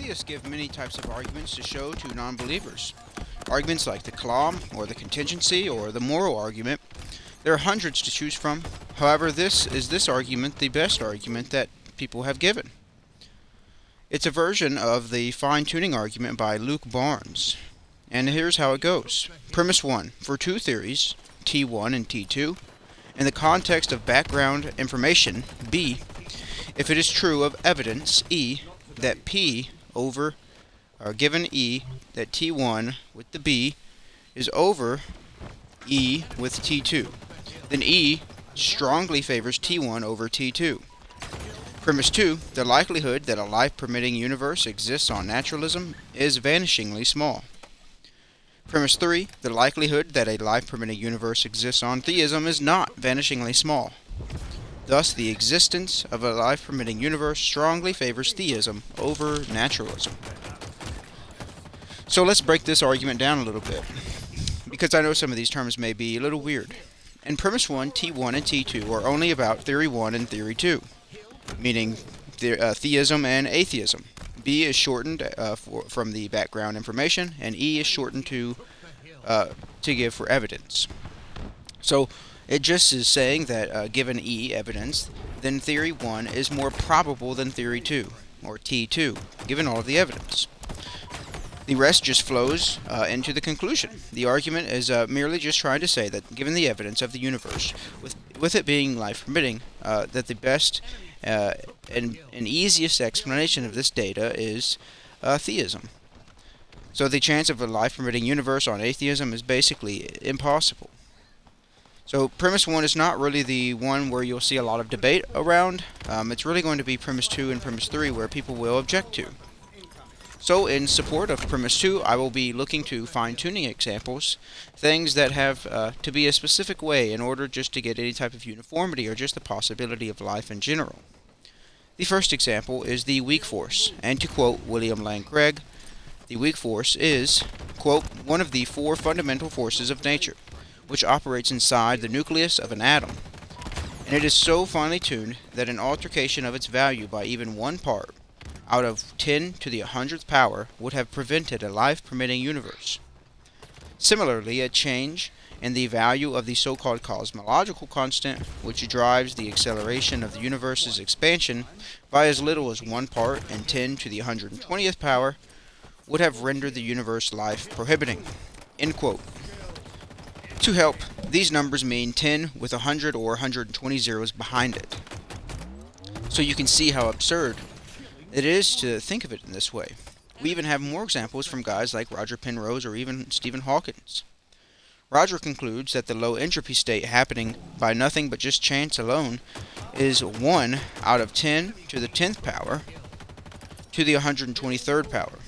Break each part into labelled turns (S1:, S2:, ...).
S1: Theists give many types of arguments to show to non-believers. Arguments like the kalam, or the contingency, or the moral argument. There are hundreds to choose from. However, this argument the best argument that people have given. It's a version of the fine-tuning argument by Luke Barnes. And here's how it goes. Premise 1. For two theories, T1 and T2, in the context of background information, B, if it is true of evidence, E, that P over, or given E, that T1 with the B is over E with T2, then E strongly favors T1 over T2. Premise 2. The likelihood that a life-permitting universe exists on naturalism is vanishingly small. Premise 3. The likelihood that a life-permitting universe exists on theism is not vanishingly small. Thus, the existence of a life-permitting universe strongly favors theism over naturalism. So let's break this argument down a little bit, because I know some of these terms may be a little weird. In Premise 1, T1 and T2 are only about Theory 1 and Theory 2, meaning theism and atheism. B is shortened from the background information, and E is shortened to give for evidence. So it just is saying that given E evidence, then Theory 1 is more probable than Theory 2, or T2, given all of the evidence. The rest just flows into the conclusion. The argument is merely just trying to say that given the evidence of the universe, with it being life-permitting, that the best and easiest explanation of this data is theism. So the chance of a life-permitting universe on atheism is basically impossible. So Premise 1 is not really the one where you'll see a lot of debate around. It's really going to be Premise 2 and Premise 3 where people will object to. So in support of Premise 2, I will be looking to fine-tuning examples, things that have to be a specific way in order just to get any type of uniformity or just the possibility of life in general. The first example is the weak force, and to quote William Lane Craig, the weak force is, quote, one of the four fundamental forces of nature, which operates inside the nucleus of an atom, and it is so finely tuned that an altercation of its value by even one part out of 10 to the 100th power would have prevented a life-permitting universe. Similarly, a change in the value of the so-called cosmological constant, which drives the acceleration of the universe's expansion by as little as 1 part in 10 to the 120th power, would have rendered the universe life-prohibiting. End quote. To help, these numbers mean 10 with 100 or 120 zeros behind it. So you can see how absurd it is to think of it in this way. We even have more examples from guys like Roger Penrose or even Stephen Hawkins. Roger concludes that the low entropy state happening by nothing but just chance alone is 1 out of 10 to the 10th power to the 123rd power.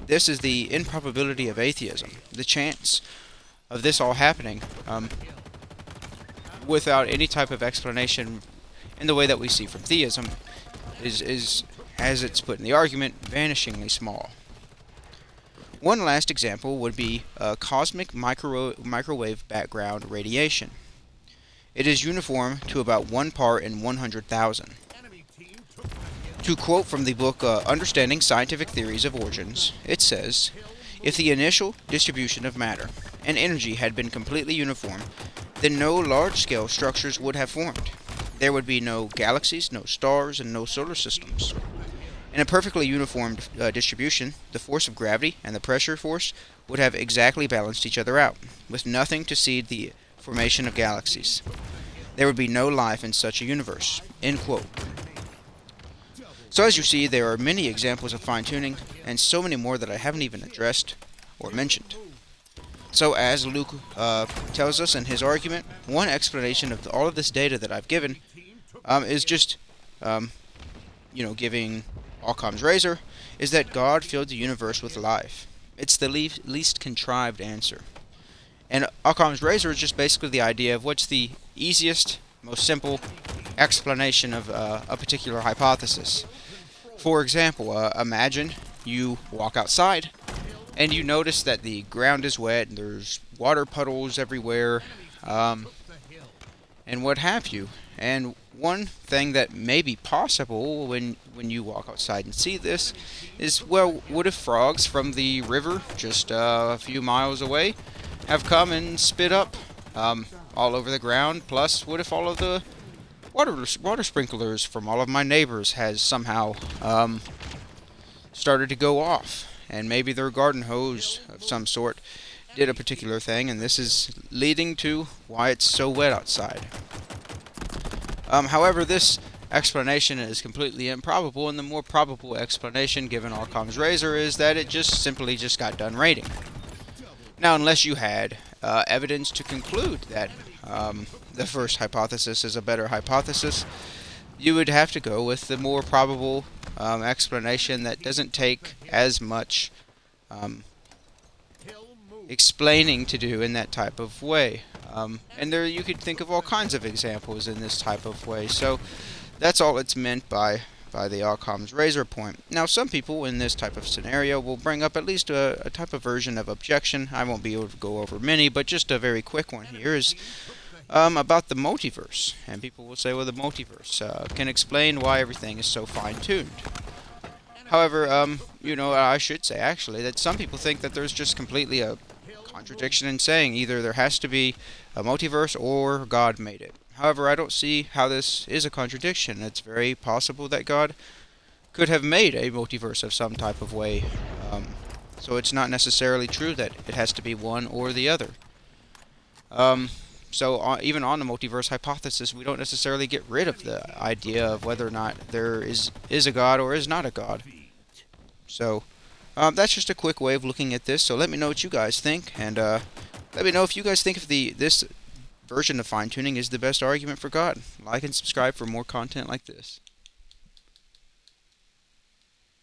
S1: This is the improbability of atheism, the chance of this all happening without any type of explanation in the way that we see from theism is, as it's put in the argument, vanishingly small. One last example would be cosmic microwave background radiation. It is uniform to about 1 part in 100,000. To quote from the book Understanding Scientific Theories of Origins, it says, if the initial distribution of matter and energy had been completely uniform, then no large-scale structures would have formed. There would be no galaxies, no stars, and no solar systems. In a perfectly uniform distribution, the force of gravity and the pressure force would have exactly balanced each other out, with nothing to seed the formation of galaxies. There would be no life in such a universe. End quote. So as you see, there are many examples of fine-tuning, and so many more that I haven't even addressed or mentioned. So as Luke tells us in his argument, one explanation of all of this data that I've given is just, giving Occam's razor, is that God filled the universe with life. It's the least contrived answer. And Occam's razor is just basically the idea of what's the easiest, most simple explanation of a particular hypothesis. For example, imagine you walk outside and you notice that the ground is wet and there's water puddles everywhere, and what have you. And one thing that may be possible when you walk outside and see this is, well, what if frogs from the river just a few miles away have come and spit up all over the ground? Plus, what if all of the water sprinklers from all of my neighbors has somehow started to go off, and maybe their garden hose of some sort did a particular thing, and this is leading to why it's so wet outside. However, this explanation is completely improbable, and the more probable explanation given Occam's razor is that it just simply just got done raining. Now, unless you had evidence to conclude that the first hypothesis is a better hypothesis, you would have to go with the more probable explanation that doesn't take as much explaining to do in that type of way. And there you could think of all kinds of examples in this type of way. So that's all it's meant by the Occam's razor point. Now, some people in this type of scenario will bring up at least a type of version of objection. I won't be able to go over many, but just a very quick one here is about the multiverse. And people will say, well, the multiverse can explain why everything is so fine-tuned. However, I should say actually that some people think that there's just completely a contradiction in saying either there has to be a multiverse or God made it. However, I don't see how this is a contradiction. It's very possible that God could have made a multiverse of some type of way. So it's not necessarily true that it has to be one or the other. Even on the multiverse hypothesis, we don't necessarily get rid of the idea of whether or not there is a God or is not a God. So that's just a quick way of looking at this. So let me know what you guys think, and let me know if you guys think if this version of fine-tuning is the best argument for God. Like and subscribe for more content like this.